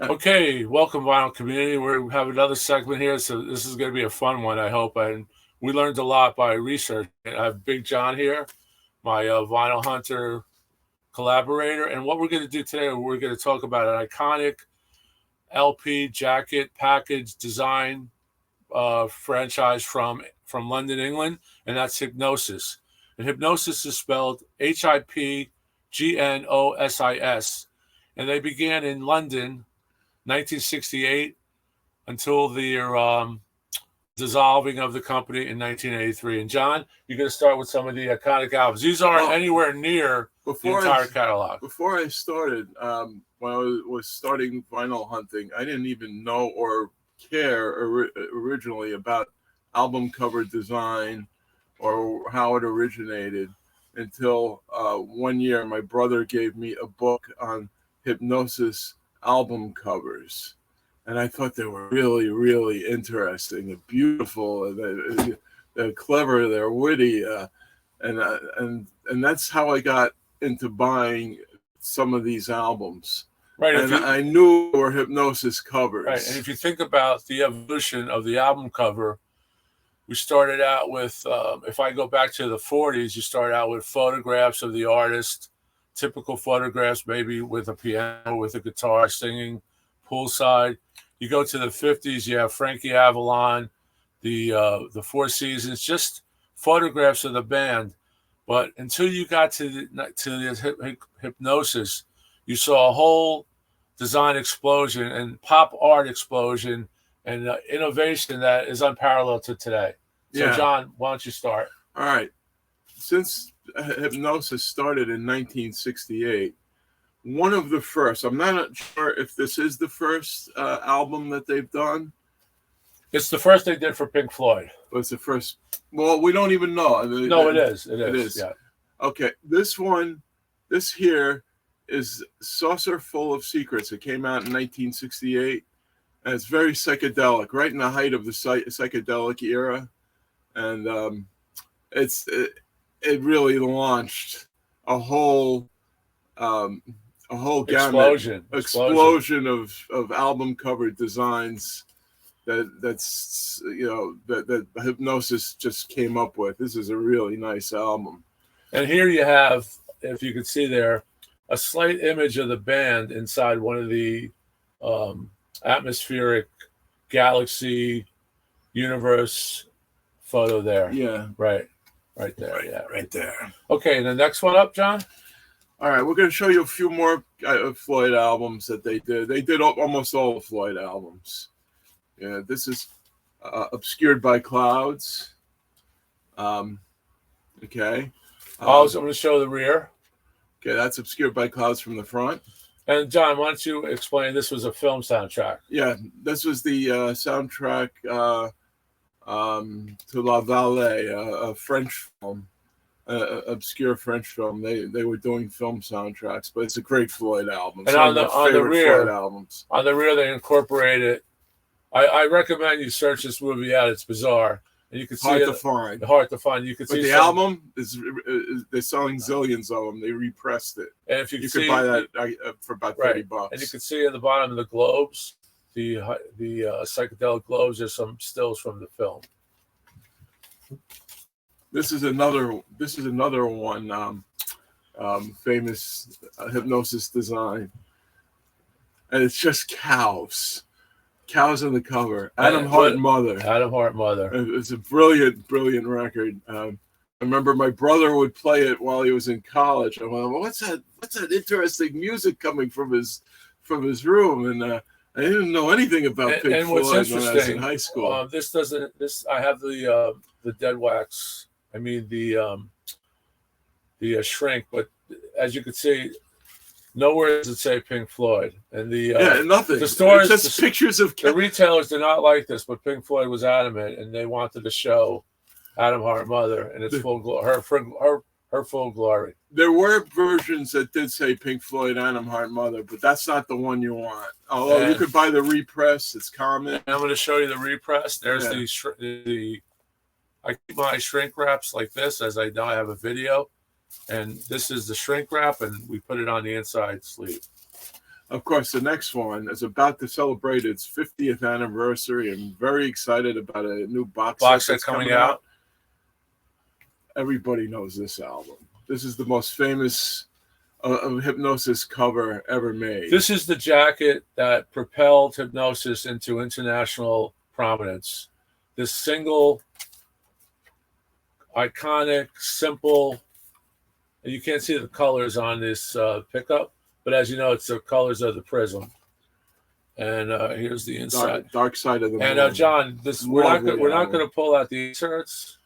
Okay, welcome, vinyl community. We have another segment here, so this is going to be a fun one, I hope. And we learned a lot by research. I have Big John here, my vinyl hunter collaborator. And what we're going to do today, we're going to talk about an iconic LP jacket package design franchise from London, England, and that's Hipgnosis. And Hipgnosis is spelled Hipgnosis, and they began in London, 1968, until the dissolving of the company in 1983. And John, you're going to start with some of the iconic albums. These aren't anywhere near the entire catalog. Before I started, when I was starting vinyl hunting, I didn't even know or care originally about album cover design or how it originated until one year my brother gave me a book on Hipgnosis album covers, and I thought they were really, really interesting and beautiful, and they're clever, they're witty, and that's how I got into buying some of these albums. Right, and I knew they were Hipgnosis covers. Right, and if you think about the evolution of the album cover, we started out with, if I go back to the 40s, you start out with photographs of the artist, typical photographs, maybe with a piano, with a guitar, singing poolside. You go to the 50s, you have Frankie Avalon, the Four Seasons, just photographs of the band. But until you got to the Hipgnosis, you saw a whole design explosion and pop art explosion and innovation that is unparalleled to today. So, yeah. John, why don't you start? All right. Since Hipgnosis started in 1968, one of the first, I'm not sure if this is the first album that they've done. It's the first they did for Pink Floyd. But it's the first. Well, we don't even know. No, it is. It is. Yeah. Okay. This here is Saucer Full of Secrets. It came out in 1968. And it's very psychedelic, right in the height of the psychedelic era. And it really launched a whole gamut, explosion of album cover designs that Hipgnosis just came up with. This is a really nice album. And here you have, if you can see there, a slight image of the band inside one of the atmospheric galaxy universe photo there. Yeah. Right there. Right, yeah. Right there. Okay, and the next one up, John? All right, we're going to show you a few more Floyd albums that they did. They did almost all the Floyd albums. Yeah, this is Obscured by Clouds. Okay. I'm going to show the rear. Okay, that's Obscured by Clouds from the front. And John, why don't you explain? This was a film soundtrack. Yeah, this was the soundtrack to La Vallée, a French film, obscure French film. They were doing film soundtracks, but it's a great Floyd album. And on the rear, Floyd albums. On the rear, they incorporated. I recommend you search this movie out. It's bizarre. And you can see hard to find. You can see the album is they're selling zillions of them. They repressed it. And if you could buy that for about $30. And you can see at the bottom of the globes, the psychedelic globes. There's some stills from the film. This is another one famous Hipgnosis design, and it's just cows on the cover. Adam Hart Mother. It's a brilliant record. I remember my brother would play it while he was in college. I went, well, what's that interesting music coming from his room? And I didn't know anything about Pink Floyd when I was in high school. I have the dead wax. I mean the shrink, but as you can see, nowhere does it say Pink Floyd. And nothing. The stores, it's just pictures of the retailers did not like this, but Pink Floyd was adamant, and they wanted to show Adam Hart Mother in its her full glory. There were versions that did say Pink Floyd, Adam Hart Mother, but that's not the one you want. Although you could buy the repress, it's common. I'm going to show you the repress. There's the I keep my shrink wraps like this, as I know I have a video, and this is the shrink wrap, and we put it on the inside sleeve. Of course, the next one is about to celebrate its 50th anniversary. I'm very excited about a new box set that's coming out. Everybody knows this album. This is the most famous Hipgnosis cover ever made. This is the jacket that propelled Hipgnosis into international prominence. This single, iconic, simple. You can't see the colors on this pickup, but as you know, it's the colors of the prism. And here's the inside. Dark side of the moon. And John, we're not going to pull out the inserts,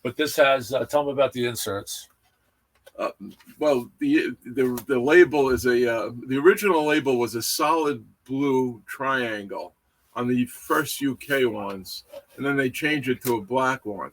but this has. Tell me about the inserts. Well, the label is the original label was a solid blue triangle on the first UK ones, and then they changed it to a black one.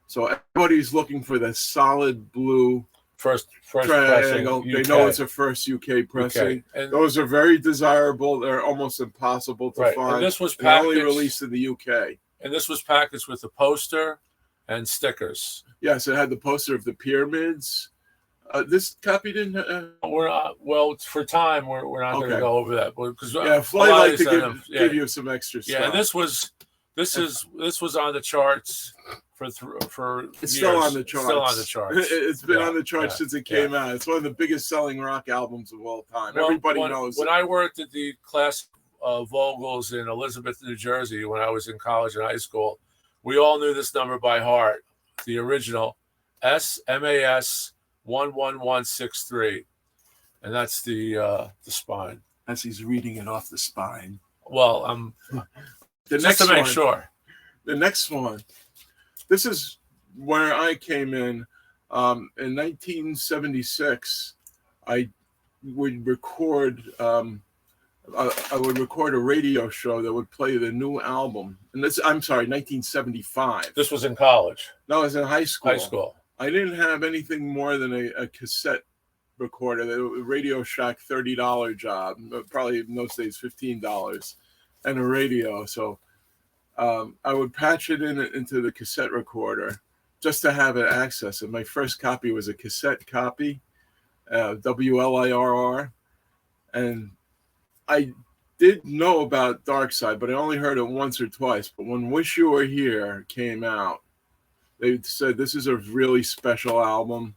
So everybody's looking for the solid blue first triangle. They know it's a first UK pressing. And those are very desirable. They're almost impossible to find. And this was packaged, only released in the UK. And this was packaged with a poster and stickers. Yes, it had the poster of the pyramids. This copy didn't. We're not. Well, for time, we're not going to go over that because Floyd like to give you some extra stuff. Yeah, and this was on the charts for it's years. Still on the charts. Still on the charts. It's been on the charts since it came out. It's one of the biggest selling rock albums of all time. Well, everybody knows. When I worked at the classic Vogels in Elizabeth, New Jersey, when I was in college and high school, we all knew this number by heart. The original SMAS 11163, and that's the spine. As he's reading it off the spine. Well, just to make sure. The next one. This is where I came in 1976. I would record. I would record a radio show that would play the new album. And this, I'm sorry, 1975. This was in college. No, I was in high school. High school. I didn't have anything more than a cassette recorder, the Radio Shack $30 job, probably in those days $15, and a radio. So I would patch it into the cassette recorder just to have it access. And my first copy was a cassette copy, WLIRR, and I did know about Dark Side, but I only heard it once or twice. But when Wish You Were Here came out, they said this is a really special album,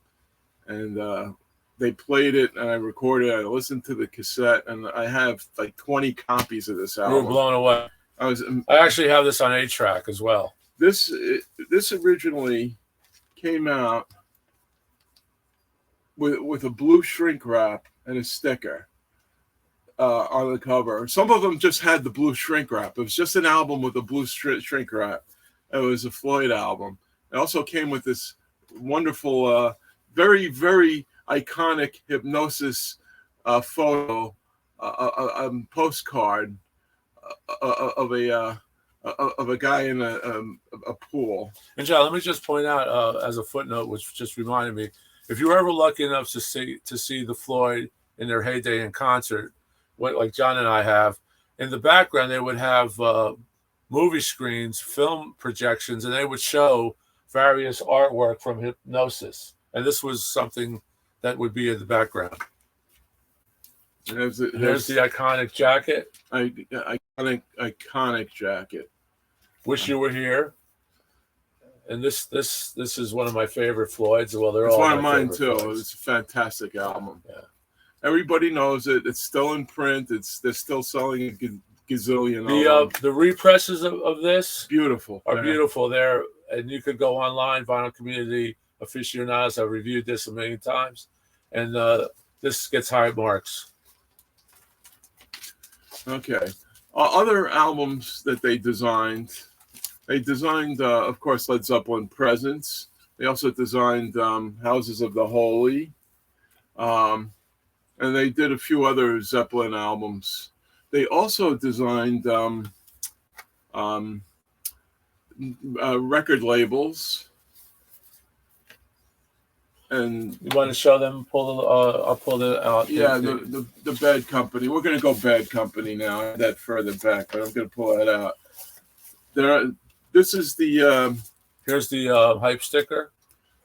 and they played it, and I recorded it. I listened to the cassette, and I have like 20 copies of this album. You were blown away. I actually have this on 8-track as well. This originally came out with a blue shrink wrap and a sticker on the cover. Some of them just had the blue shrink wrap. It was just an album with a blue shrink wrap. It was a Floyd album. It also came with this wonderful, very, very iconic Hipgnosis photo, postcard of a guy in a pool. And John, let me just point out as a footnote, which just reminded me, if you were ever lucky enough to see the Floyd in their heyday in concert, like John and I have, in the background they would have movie screens, film projections, and they would show various artwork from Hipgnosis, and this was something that would be in the background. There's the iconic jacket. Iconic jacket. Wish You Were Here. And this is one of my favorite Floyds. Well, they're it's all one of mine too. Floyds. It's a fantastic album. Yeah. Everybody knows it. It's still in print. They're still selling a gazillion. The represses of this beautiful are beautiful. There, and you could go online. Vinyl Community aficionados have reviewed this a million times, and this gets high marks. Okay. Other albums that they designed, of course, Led Zeppelin Presence. They also designed Houses of the Holy, and they did a few other Zeppelin albums. They also designed record labels. And you want to show them? I'll pull it out. Yeah, the Bad Company. We're going to go Bad Company now. I had that further back, but I'm going to pull that out. This is the. Here's the hype sticker.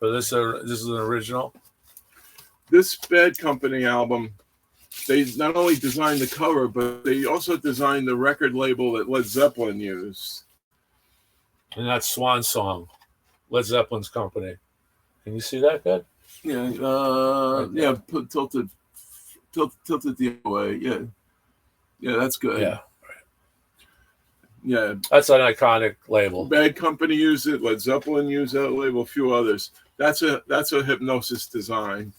So this is an original. This Bad Company album they not only designed the cover, but they also designed the record label that Led Zeppelin used. And that's Swan Song, Led Zeppelin's company. Can you see that good? Yeah, tilted the other way. Yeah, that's good. Yeah. Yeah, that's an iconic label. Bad Company used it. Led Zeppelin used that label. A few others. That's a Hipgnosis design.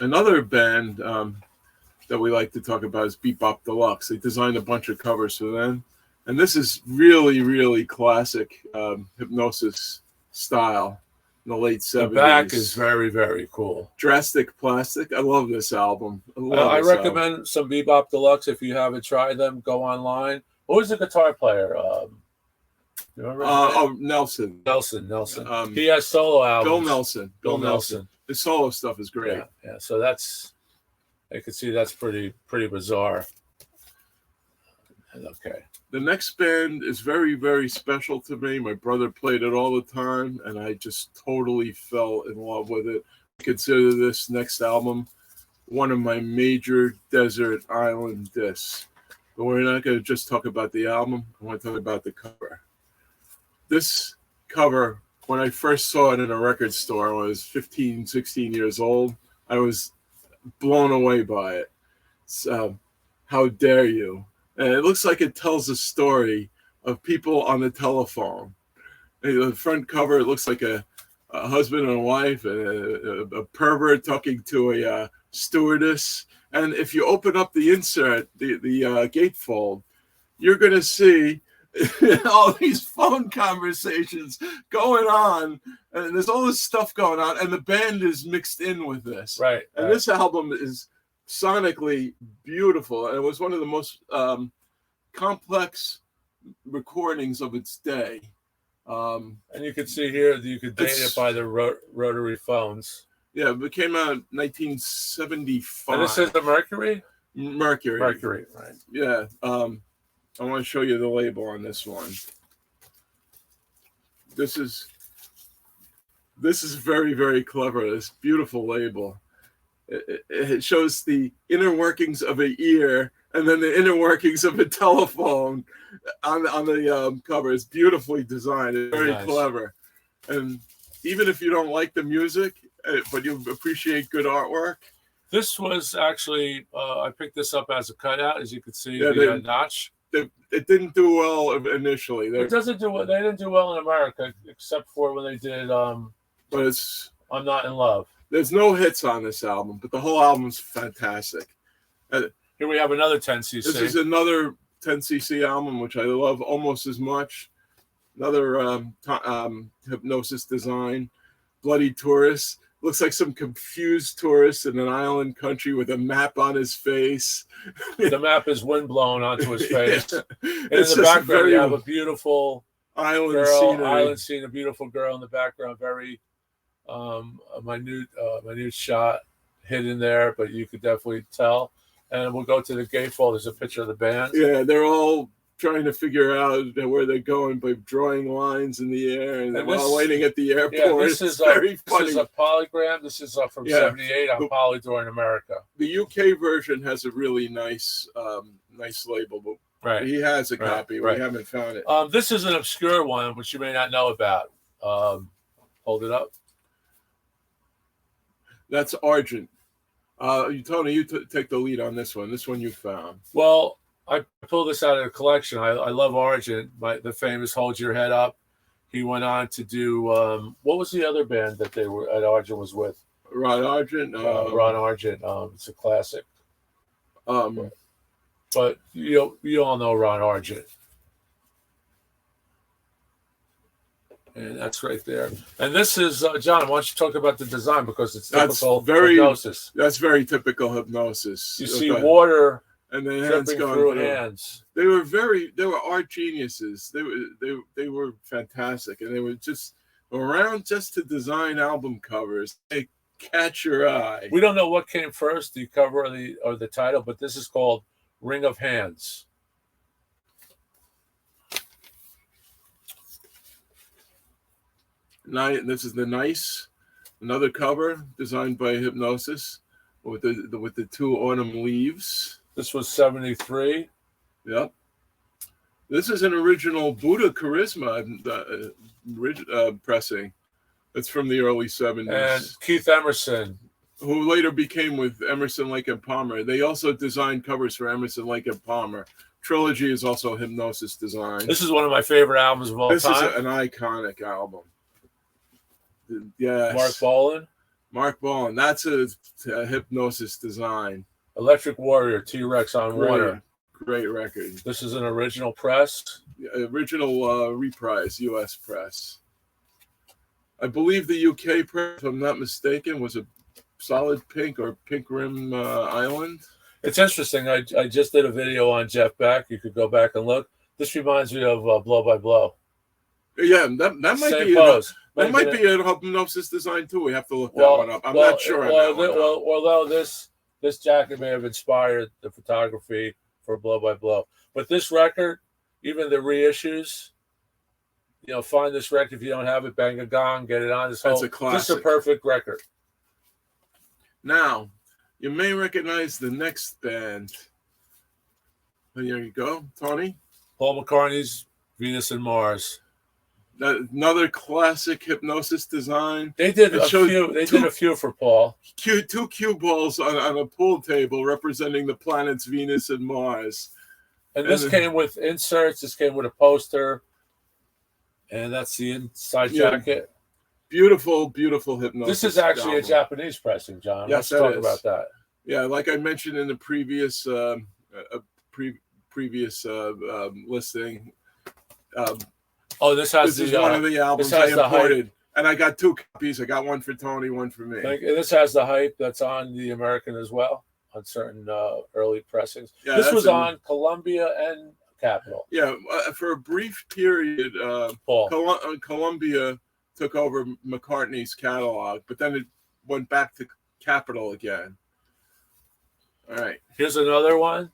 Another band that we like to talk about is Bebop Deluxe. They designed a bunch of covers for them, and this is really, really classic Hipgnosis style in the late 70s. The back is very, very cool. Drastic Plastic. I love this album. I recommend some Bebop Deluxe. If you haven't tried them, go online. Who was the guitar player? You remember? Nelson. Nelson. He has solo albums. Bill Nelson. His solo stuff is great. Yeah. So that's, I could see that's pretty bizarre. Okay. The next band is very, very special to me. My brother played it all the time, and I just totally fell in love with it. I consider this next album one of my major desert island discs. But we're not going to just talk about the album. I want to talk about the cover. This cover, when I first saw it in a record store, I was 15, 16 years old. I was blown away by it. So, How Dare You? And it looks like it tells a story of people on the telephone. And the front cover, it looks like a husband and a wife, a pervert talking to a stewardess. And if you open up the insert, the gatefold, you're going to see all these phone conversations going on. And there's all this stuff going on. And the band is mixed in with this. Right. And this album is sonically beautiful, and it was one of the most complex recordings of its day. And you can see here that you could date it by the rotary phones. Yeah, it came out in 1975. And this is the Mercury? Mercury, right. Yeah. I want to show you the label on this one. This is very, very clever. This beautiful label. It shows the inner workings of an ear and then the inner workings of a telephone on the cover. It's beautifully designed. It's very clever. And even if you don't like the music, but you appreciate good artwork. This was actually, I picked this up as a cutout, as you can see, the notch. It didn't do well initially. It doesn't do well. They didn't do well in America, except for when they did but it's I'm Not in Love. There's no hits on this album, but the whole album's fantastic. Here we have another 10cc. This is another 10cc album, which I love almost as much. Another Hipgnosis design. Bloody Tourist. Looks like some confused tourist in an island country with a map on his face. The map is windblown onto his face. Yeah. And in the background, you have a beautiful island scene, a beautiful girl in the background, very a minute shot hidden there, but you could definitely tell. And we'll go to the gatefold. There's a picture of the band. Yeah, they're all trying to figure out where they're going by drawing lines in the air and while waiting at the airport. Yeah, this is very funny. This is a polygram. This is from 78 on Polydor in America. The UK version has a really nice label, but right. He has a copy. Right. We haven't found it. This is an obscure one, which you may not know about. Hold it up. That's Argent. Tony, you take the lead on this one. This one you found. Well, I pulled this out of the collection. I love Argent, the famous Hold Your Head Up. He went on to do, what was the other band that Argent was with? Ron Argent. Ron Argent. It's a classic. But you all know Ron Argent. And that's right there. And this is, John, why don't you talk about the design, because it's typical Hipgnosis. That's very typical Hipgnosis. You see water and then hands going through hands. They were art geniuses. They were fantastic, and they were just around just to design album covers. They catch your eye. We don't know what came first, the cover or the title, but this is called Ring of Hands. This is the Nice, another cover designed by Hipgnosis. with the two autumn leaves. This was 73. Yep. This is an original Buddha Charisma pressing. It's from the early 70s. And Keith Emerson, who later became with Emerson, Lake and Palmer. They also designed covers for Emerson, Lake and Palmer. Trilogy is also Hipgnosis design. This is one of my favorite albums of all time. This is an iconic album. Yes. Mark Bolan. That's a Hipgnosis design. Electric Warrior, T-Rex on Water. Great record. This is an original press. Original reprise, U.S. press. I believe the UK press, if I'm not mistaken, was a solid pink or pink rim island. It's interesting. I just did a video on Jeff Beck. You could go back and look. This reminds me of Blow by Blow. Yeah, that might Same be pose. That might be a Hipgnosis design too. We have to look that one up. I'm not sure. Although this jacket may have inspired the photography for Blow by Blow, but this record, even the reissues, find this record if you don't have it. Bang a Gong, get it on. That's a classic. This is a perfect record. Now, you may recognize the next band. There you go, Tony. Paul McCartney's Venus and Mars. Another classic Hipgnosis design. They did a few for Paul. Two cue balls on a pool table representing the planets Venus and Mars. And this came with inserts. This came with a poster. And that's the inside jacket. Beautiful, beautiful Hipgnosis. This is actually a Japanese pressing, John. Yes, let's talk about that. Yeah, like I mentioned in the previous listing. This has this is one of the albums I imported, and I got two copies. I got one for Tony, one for me. This has the hype that's on the American as well, on certain early pressings. Yeah, this was on Columbia and Capitol. Yeah, for a brief period, Columbia took over McCartney's catalog, but then it went back to Capitol again. All right. Here's another one.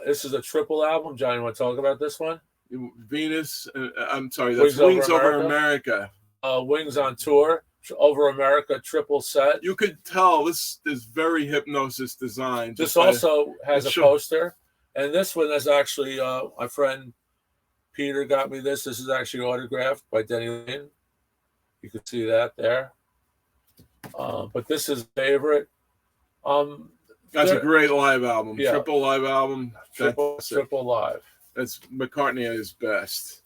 This is a triple album. John, you want to talk about this one? Venus. I'm sorry. That's Wings Over America. Wings on Tour. Over America triple set. You could tell this is very Hipgnosis design. This also has a poster. And this one is actually, my friend Peter got me this. This is actually autographed by Denny Lane. You can see that there. But this is favorite. That's a great live album. Yeah. Triple live album. Triple live. That's McCartney at his best.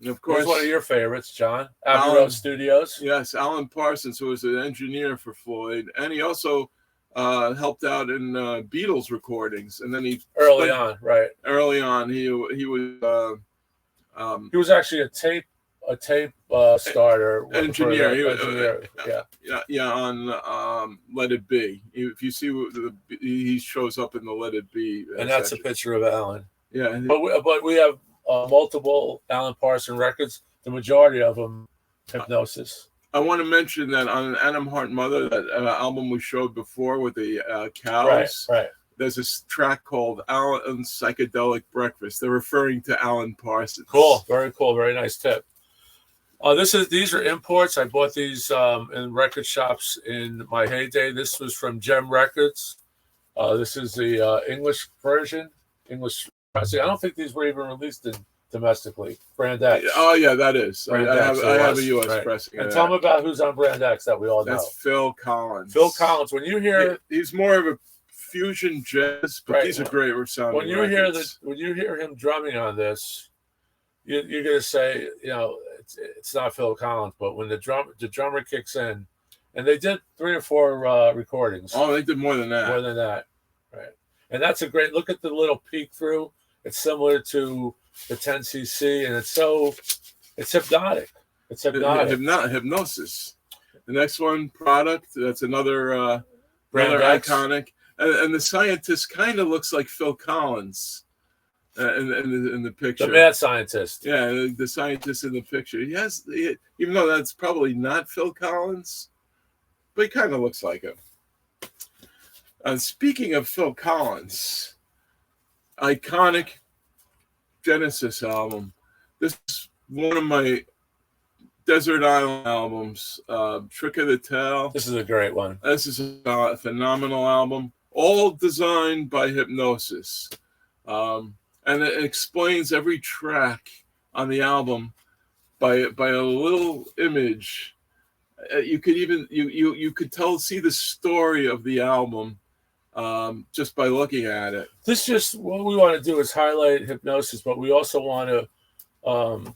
And of course, one of your favorites, John. Abbey Road Studios. Yes, Alan Parsons, who was an engineer for Floyd, and he also helped out in Beatles recordings. And then early on, he was he was actually a tape starter engineer. Yeah, on Let It Be. If you see, he shows up in the Let It Be, and that's a picture of Alan. Yeah, but we have multiple Alan Parsons records. The majority of them Hipgnosis. I want to mention that on Adam Hart Mother, that album we showed before with the cows. Right. There's this track called Alan's Psychedelic Breakfast. They're referring to Alan Parsons. Cool. Very cool. Very nice tip. These are imports. I bought these in record shops in my heyday. This was from Gem Records. This is the English version. English. I don't think these were even released domestically. Brand X. Oh yeah, that is. I have a U.S. pressing. And tell me about who's on Brand X that we all know. That's Phil Collins. Phil Collins. When you hear, he's more of a fusion jazz, but these are great sounding. When you hear him drumming on this, you're gonna say, it's not Phil Collins, but when the drummer kicks in, and they did 3 or 4 recordings. Oh, they did more than that. Right? And that's a great look at the little peek through. It's similar to the 10cc, and it's hypnotic. It's hypnotic. Hipgnosis. The next one, Product. That's another iconic. And the scientist kind of looks like Phil Collins in the picture. The mad scientist. Yeah, the scientist in the picture. Even though that's probably not Phil Collins, but he kind of looks like him. Speaking of Phil Collins, iconic Genesis album. This is one of my Desert Island albums, Trick of the Tail. This is a great one. This is a phenomenal album, all designed by Hipgnosis. And it explains every track on the album by a little image. You could even you could see the story of the album just by looking at it. This just what we want to do is highlight Hipgnosis, but we also want to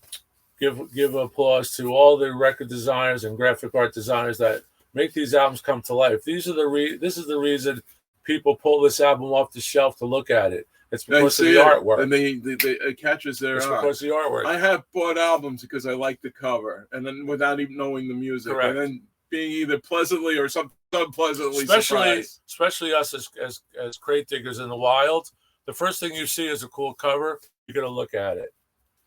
give applause to all the record designers and graphic art designers that make these albums come to life. This is the reason people pull this album off the shelf to look at it. It's because of the artwork, and it catches their eye. It's because of the artwork. I have bought albums because I like the cover, and then without even knowing the music, Correct. And then being either pleasantly or unpleasantly surprised. Especially us as crate diggers in the wild. The first thing you see is a cool cover. You're gonna look at it.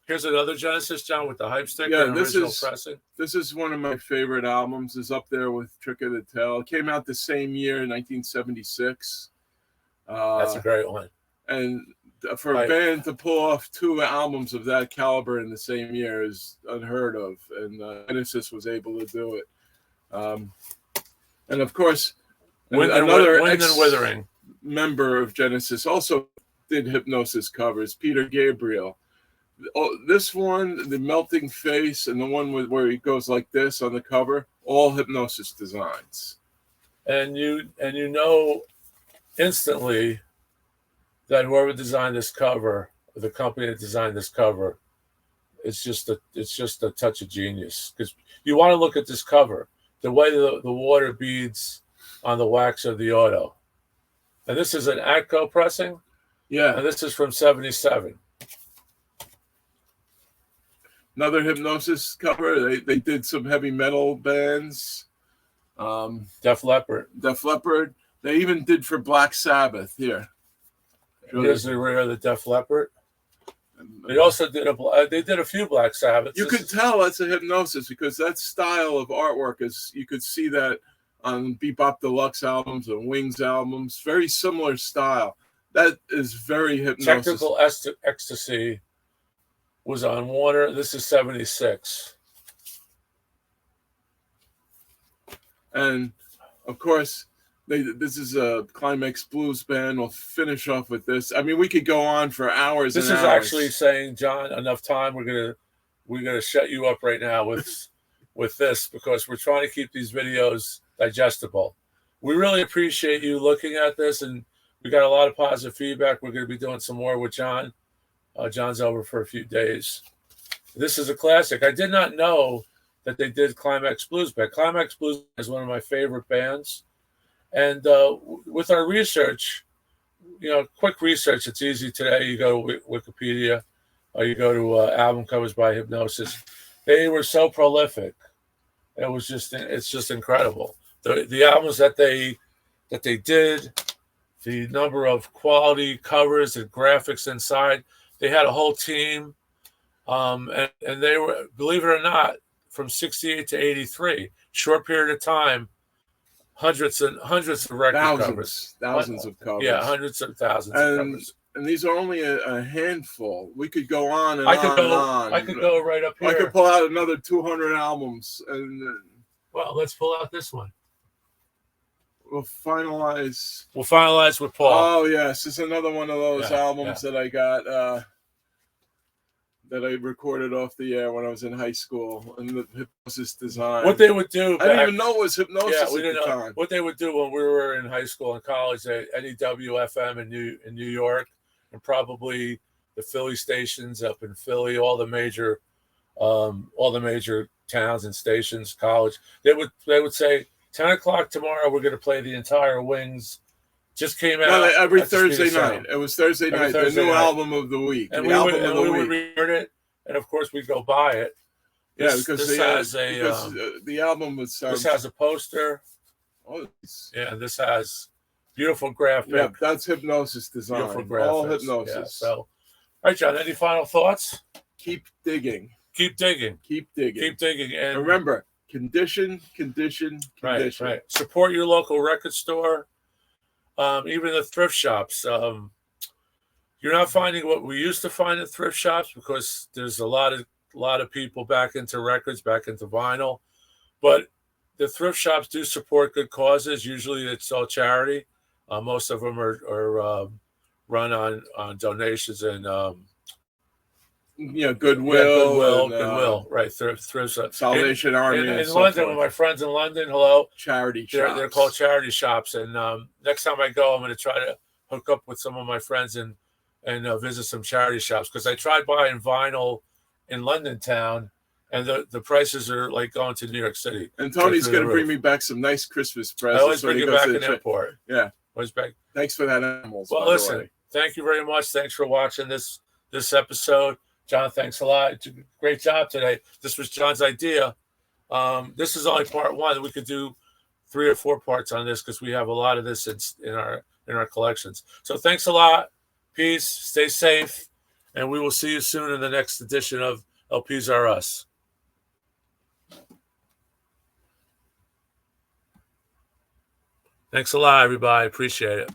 Here's another Genesis, John, with the hype sticker and original pressing. This is one of my favorite albums. It's up there with Trick of the Tail. It came out the same year, 1976. That's a great one. And for a band to pull off 2 albums of that caliber in the same year is unheard of. And Genesis was able to do it. And of course, another Withering member of Genesis also did Hipgnosis covers, Peter Gabriel. Oh, this one, the melting face, and the one where he goes like this on the cover, all Hipgnosis designs. And you know instantly that whoever designed this cover, the company that designed this cover, it's just a touch of genius. Because you want to look at this cover, the way the water beads on the wax of the auto. And this is an Atco pressing. Yeah. And this is from 77. Another Hipgnosis cover. They did some heavy metal bands. Def Leppard. They even did for Black Sabbath here. Here's the rear of the Def Leppard. They also did a few Black Sabbaths. You could tell that's a Hipgnosis because that style of artwork is, you could see that on Bebop Deluxe albums and Wings albums. Very similar style. That is very Hipgnosis. Technical Ecstasy was on Warner. This is 76. And of course, this is a Climax Blues band. We'll finish off with this. I mean, we could go on for hours. This is actually saying, John, enough time. We're gonna shut you up right now with this because we're trying to keep these videos digestible. We really appreciate you looking at this, and we got a lot of positive feedback. We're going to be doing some more with John. John's over for a few days. This is a classic. I did not know that they did Climax Blues Band. Climax Blues is one of my favorite bands. And with our research, quick research, it's easy today. You go to Wikipedia or you go to album covers by Hipgnosis. They were so prolific. It's just incredible. The albums that they did, the number of quality covers and graphics inside. They had a whole team. And they were, believe it or not, from 68 to 83, short period of time, hundreds of record covers. Thousands of covers. Yeah, hundreds of thousands of covers. And these are only a handful. We could go on and I could go right up here. I could pull out another 200 albums. And well, let's pull out this one. We'll finalize with Paul. Oh, yes. This is another one of those albums that I got that I recorded off the air when I was in high school, and the Hipgnosis design. What they would do... I didn't even know it was Hipgnosis at the time. time. What they would do when we were in high school and college at NEW-FM in New York, and probably the Philly stations up in Philly, all the major towns and stations, college, they would say, 10 o'clock tomorrow, we're going to play the entire Wings. Just came out. No, every Thursday night. It was Thursday night, the new album of the week. And we would record it, and of course we'd go buy it. Because the album was... this has a poster. Oh, yeah, this has beautiful graphics. Yeah, that's Hipgnosis design. Beautiful graphics. All Hipgnosis. Yeah, so, all right, John, any final thoughts? Keep digging. Keep digging. Keep digging. Keep digging. And remember, condition. Right. Support your local record store. Even the thrift shops. You're not finding what we used to find at thrift shops because there's a lot a lot of people back into records, back into vinyl. But the thrift shops do support good causes. Usually it's all charity. Most of them are run on donations and Goodwill, Goodwill, right? Thrift Salvation Army, in and so London. forth. With my friends in London, hello, Charity shops. They're called charity shops. And next time I go, I'm going to try to hook up with some of my friends and visit some charity shops, because I tried buying vinyl in London town, and the prices are like going to New York City. And Tony's going to bring me back some nice Christmas presents. I always bring it back an import. Yeah. Always back. Thanks for that, animals. Well, listen, thank you very much. Thanks for watching this episode. John, thanks a lot. Great job today. This was John's idea. This is only part one. We could do 3 or 4 parts on this, because we have a lot of this in our collections. So thanks a lot. Peace. Stay safe. And we will see you soon in the next edition of LPs Are Us. Thanks a lot, everybody. Appreciate it.